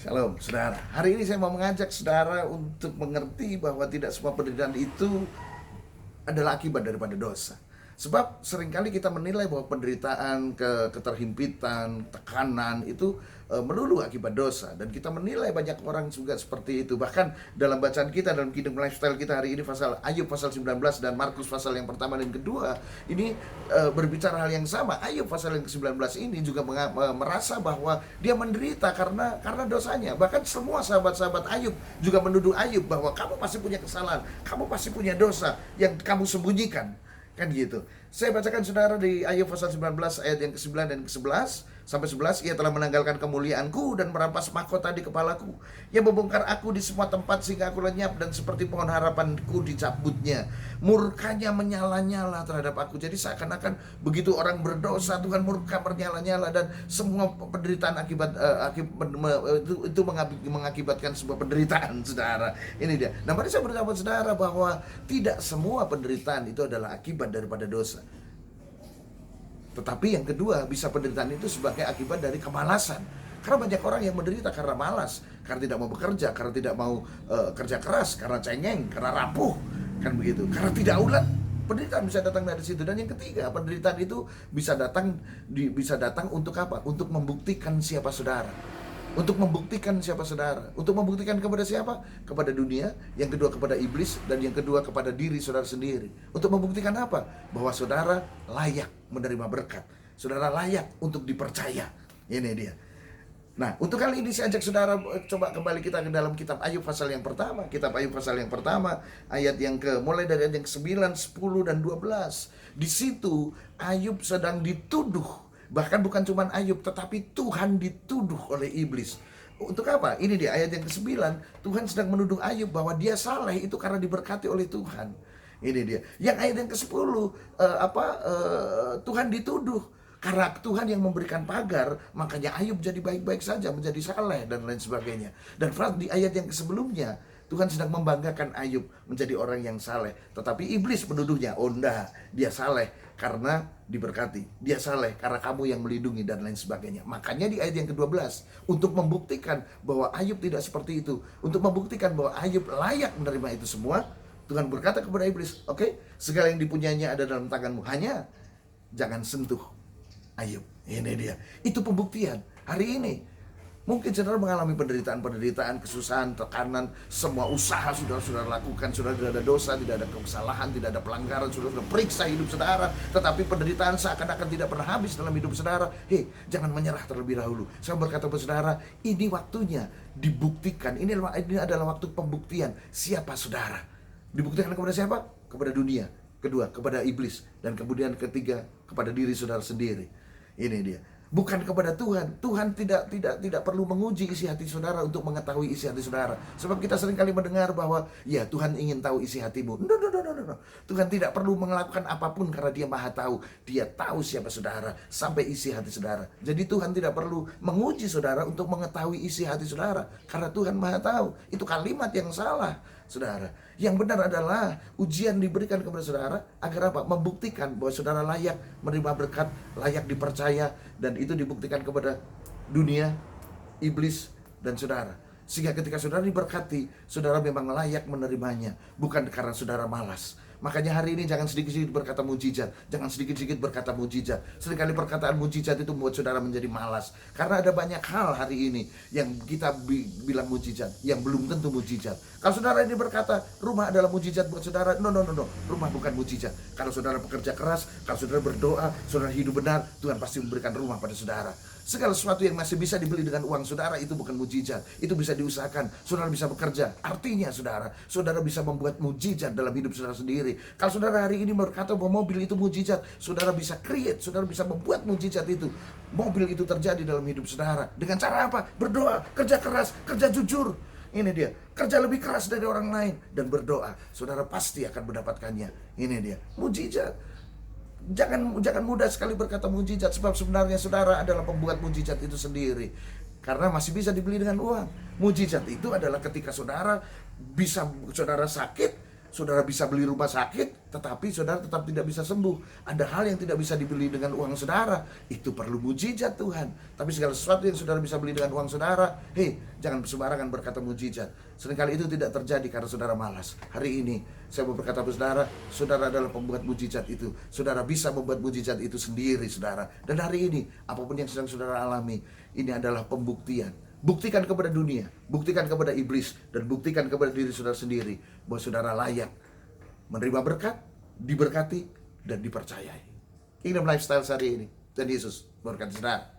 Shalom, saudara. Hari ini saya mau mengajak saudara untuk mengerti bahwa tidak semua penderitaan itu adalah akibat daripada dosa. Sebab seringkali kita menilai bahwa penderitaan, keterhimpitan, tekanan itu melulu akibat dosa. Dan kita menilai banyak orang juga seperti itu. Bahkan dalam bacaan kita, dalam Kingdom Lifestyle kita hari ini, Ayub pasal 19 dan Markus pasal yang pertama dan kedua, ini berbicara hal yang sama. Ayub pasal yang ke-19 ini juga merasa bahwa dia menderita karena dosanya. Bahkan semua sahabat-sahabat Ayub juga menuduh Ayub bahwa kamu pasti punya kesalahan, kamu pasti punya dosa yang kamu sembunyikan. Kan gitu. Saya bacakan saudara di Ayub pasal 19 ayat yang ke-9 dan ke-11 sampai 11. Ia telah menanggalkan kemuliaanku dan merampas mahkota di kepalaku. Ia membongkar aku di semua tempat sehingga aku lenyap, dan seperti pohon harapanku dicabutnya. Murkanya menyala-nyala terhadap aku. Jadi seakan-akan begitu orang berdosa, Tuhan murka menyala-nyala, dan semua penderitaan itu mengakibatkan sebuah penderitaan, saudara. Ini dia. Nah, mari saya beritahu saudara bahwa tidak semua penderitaan itu adalah akibat daripada dosa. Tetapi yang kedua, bisa penderitaan itu sebagai akibat dari kemalasan. Karena banyak orang yang menderita karena malas, karena tidak mau bekerja, karena tidak mau kerja keras, karena cengeng, karena rapuh, kan begitu. Karena tidak ulet, penderitaan bisa datang dari situ. Dan yang ketiga, penderitaan itu bisa datang untuk apa? Untuk membuktikan siapa saudara. Untuk membuktikan siapa saudara. Untuk membuktikan kepada siapa? Kepada dunia. Yang kedua kepada iblis. Dan yang kedua kepada diri saudara sendiri. Untuk membuktikan apa? Bahwa saudara layak menerima berkat. Saudara layak untuk dipercaya. Ini dia. Nah, untuk kali ini saya ajak saudara coba kembali kita ke dalam kitab Ayub pasal yang pertama. Kitab Ayub pasal yang pertama, mulai dari ayat yang 9, 10, dan 12. Di situ Ayub sedang dituduh. Bahkan bukan cuma Ayub, tetapi Tuhan dituduh oleh iblis. Untuk apa? Ini dia ayat yang ke-9. Tuhan sedang menuduh Ayub bahwa dia salah itu karena diberkati oleh Tuhan. Ini dia. Yang ayat yang ke-10, Tuhan dituduh karena Tuhan yang memberikan pagar, makanya Ayub jadi baik-baik saja, menjadi saleh dan lain sebagainya. Dan di ayat yang sebelumnya, Tuhan sedang membanggakan Ayub menjadi orang yang saleh. Tetapi iblis menuduhnya, oh enggak, dia saleh karena diberkati, dia saleh karena kamu yang melindungi, dan lain sebagainya. Makanya di ayat yang ke-12, untuk membuktikan bahwa Ayub tidak seperti itu, untuk membuktikan bahwa Ayub layak menerima itu semua, Tuhan berkata kepada iblis, oke, segala yang dipunyainya ada dalam tanganmu, hanya jangan sentuh Ayub. Ini dia. Itu pembuktian. Hari ini mungkin saudara mengalami penderitaan, kesusahan, tekanan, semua usaha saudara lakukan, saudara tidak ada dosa, tidak ada kesalahan, tidak ada pelanggaran, saudara sudah periksa hidup saudara, tetapi penderitaan seakan-akan tidak pernah habis dalam hidup saudara. Hei, jangan menyerah terlebih dahulu. Saya berkata kepada saudara, ini waktunya dibuktikan. Ini adalah waktu pembuktian siapa saudara. Dibuktikan kepada siapa? Kepada dunia. Kedua, kepada iblis. Dan kemudian ketiga, kepada diri saudara sendiri. Ini dia. Bukan kepada Tuhan. Tuhan tidak perlu menguji isi hati saudara untuk mengetahui isi hati saudara. Sebab kita seringkali mendengar bahwa ya Tuhan ingin tahu isi hatimu. No. Tuhan tidak perlu melakukan apapun karena Dia Maha tahu. Dia tahu siapa saudara sampai isi hati saudara. Jadi Tuhan tidak perlu menguji saudara untuk mengetahui isi hati saudara karena Tuhan Maha tahu. Itu kalimat yang salah, saudara. Yang benar adalah ujian diberikan kepada saudara agar apa? Membuktikan bahwa saudara layak menerima berkat, layak dipercaya, dan itu dibuktikan kepada dunia, iblis, dan saudara. Sehingga ketika saudara diberkati, saudara memang layak menerimanya, bukan karena saudara malas. Makanya hari ini jangan sedikit-sedikit berkata mujizat, jangan sedikit-sedikit berkata mujizat. Seringkali perkataan mujizat itu membuat saudara menjadi malas. Karena ada banyak hal hari ini yang kita bilang mujizat, yang belum tentu mujizat. Kalau saudara ini berkata rumah adalah mujizat buat saudara, no. Rumah bukan mujizat. Kalau saudara bekerja keras, kalau saudara berdoa, saudara hidup benar, Tuhan pasti memberikan rumah pada saudara. Segala sesuatu yang masih bisa dibeli dengan uang saudara itu bukan mujizat. Itu bisa diusahakan. Saudara bisa bekerja. Artinya saudara bisa membuat mujizat dalam hidup saudara sendiri. Kalau saudara hari ini berkata bahwa mobil itu mujizat, saudara bisa create, saudara bisa membuat mujizat itu. Mobil itu terjadi dalam hidup saudara. Dengan cara apa? Berdoa, kerja keras, kerja jujur. Ini dia. Kerja lebih keras dari orang lain dan berdoa. Saudara pasti akan mendapatkannya. Ini dia. Mujizat. Jangan mudah sekali berkata mujizat, sebab sebenarnya saudara adalah pembuat mujizat itu sendiri. Karena masih bisa dibeli dengan uang. Mujizat itu adalah ketika saudara sakit, Saudara bisa beli rumah sakit, tetapi saudara tetap tidak bisa sembuh. Ada hal yang tidak bisa dibeli dengan uang saudara. Itu perlu mujizat Tuhan. Tapi segala sesuatu yang saudara bisa beli dengan uang saudara, jangan sembarangan berkata mujizat. Seringkali itu tidak terjadi karena saudara malas. Hari ini saya mau berkata kepada saudara, saudara adalah pembuat mujizat itu. Saudara bisa membuat mujizat itu sendiri, saudara. Dan hari ini, apapun yang sedang saudara alami, ini adalah pembuktian. Buktikan kepada dunia, buktikan kepada iblis, dan buktikan kepada diri saudara sendiri bahwa saudara layak menerima berkat, diberkati, dan dipercayai. Kingdom Lifestyle hari ini. Dan Yesus berkati saudara.